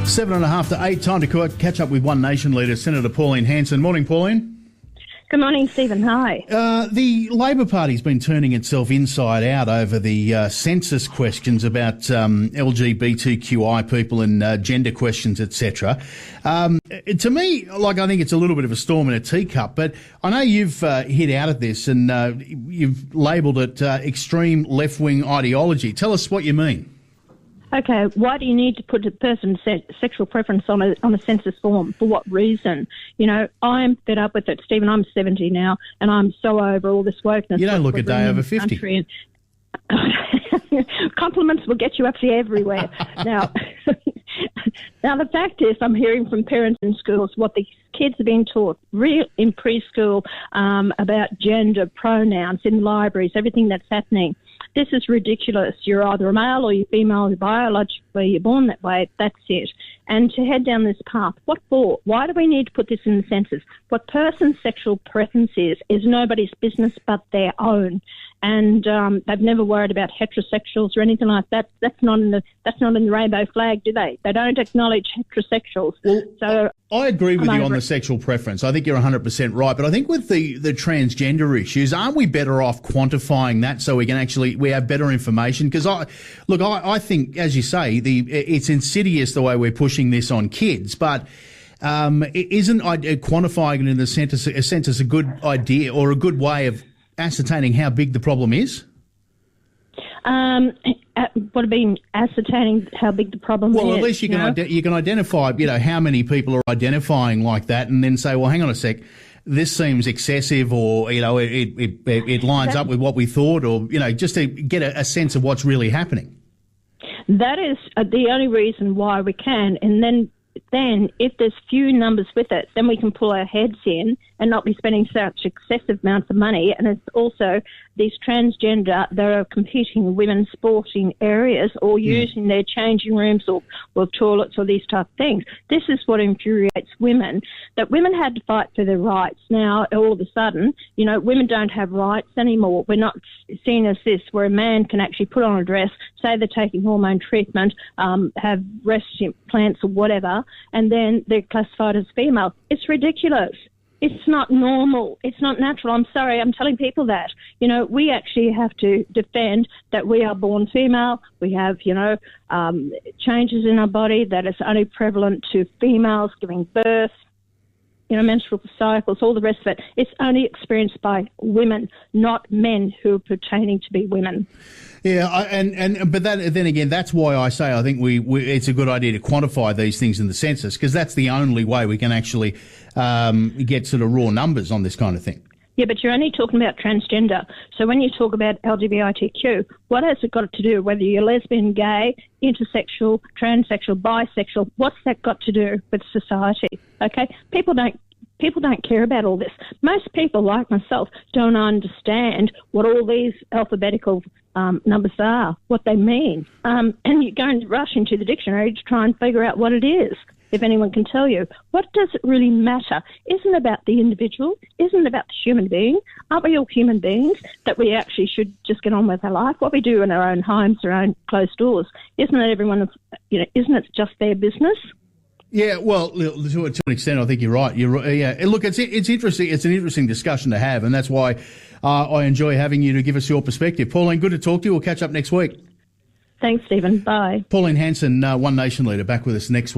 7.5 to 8, time to catch up with One Nation leader, Senator Pauline Hanson. Morning, Pauline. Good morning, Stephen. Hi. The Labor Party's been turning itself inside out over the census questions about LGBTQI people and gender questions, etc. To me, I think it's a little bit of a storm in a teacup, but I know you've hit out at this and you've labelled it extreme left-wing ideology. Tell us what you mean. Okay, why do you need to put a person's sexual preference on a census form? For what reason? You know, I'm fed up with it, Stephen. I'm 70 now, and I'm so over all this wokeness. You don't look a day over 50. Compliments will get you actually everywhere. Now, the fact is, I'm hearing from parents in schools what the kids are being taught in preschool about gender, pronouns, in libraries, everything that's happening. This is ridiculous. You're either a male or you're female. Biologically, you're born that way. That's it. And to head down this path, what for? Why do we need to put this in the census? What person's sexual preference is nobody's business but their own. And they've never worried about heterosexuals or anything like that. That's not in the rainbow flag, do they? They don't acknowledge heterosexuals. Well, so I agree with you on the sexual preference. I think you're 100% right. But I think with the transgender issues, aren't we better off quantifying that so we have better information? Because I think, as you say, it's insidious the way we're pushing this on kids, but isn't quantifying it in the census a good idea or a good way of ascertaining how big the problem is? What have been ascertaining how big the problem is? Well, at least you can identify, how many people are identifying like that, and then say, well, hang on a sec, this seems excessive, or it lines up with what we thought, or just to get a sense of what's really happening. That is the only reason why we can, and then if there's few numbers with it, then we can pull our heads in and not be spending such excessive amounts of money. And it's also these transgender that are competing in women's sporting areas or using their changing rooms or toilets or these type of things. This is what infuriates women, that women had to fight for their rights. Now, all of a sudden, women don't have rights anymore. We're not seen as this, where a man can actually put on a dress, say they're taking hormone treatment, have breast implants or whatever, and then they're classified as female. It's ridiculous. It's not normal. It's not natural. I'm sorry. I'm telling people that. We actually have to defend that we are born female. We have, changes in our body that is only prevalent to females giving birth, menstrual cycles, all the rest of it. It's only experienced by women, not men who are pertaining to be women. Yeah, but then again, that's why I say I think it's a good idea to quantify these things in the census, because that's the only way we can actually get sort of raw numbers on this kind of thing. Yeah, but you're only talking about transgender. So when you talk about LGBTQ, what has it got to do? Whether you're lesbian, gay, intersexual, transsexual, bisexual, what's that got to do with society? Okay, people don't care about all this. Most people, like myself, don't understand what all these alphabetical numbers are, what they mean. And you're going to rush into the dictionary to try and figure out what it is, if anyone can tell you. What does it really matter? Isn't it about the individual? Isn't it about the human being? Aren't we all human beings that we actually should just get on with our life? What we do in our own homes, our own closed doors, isn't it just their business? Yeah, well, to an extent, I think you're right. Yeah, look, it's interesting. It's an interesting discussion to have, and that's why I enjoy having you to give us your perspective. Pauline, good to talk to you. We'll catch up next week. Thanks, Stephen. Bye. Pauline Hanson, One Nation leader, back with us next week.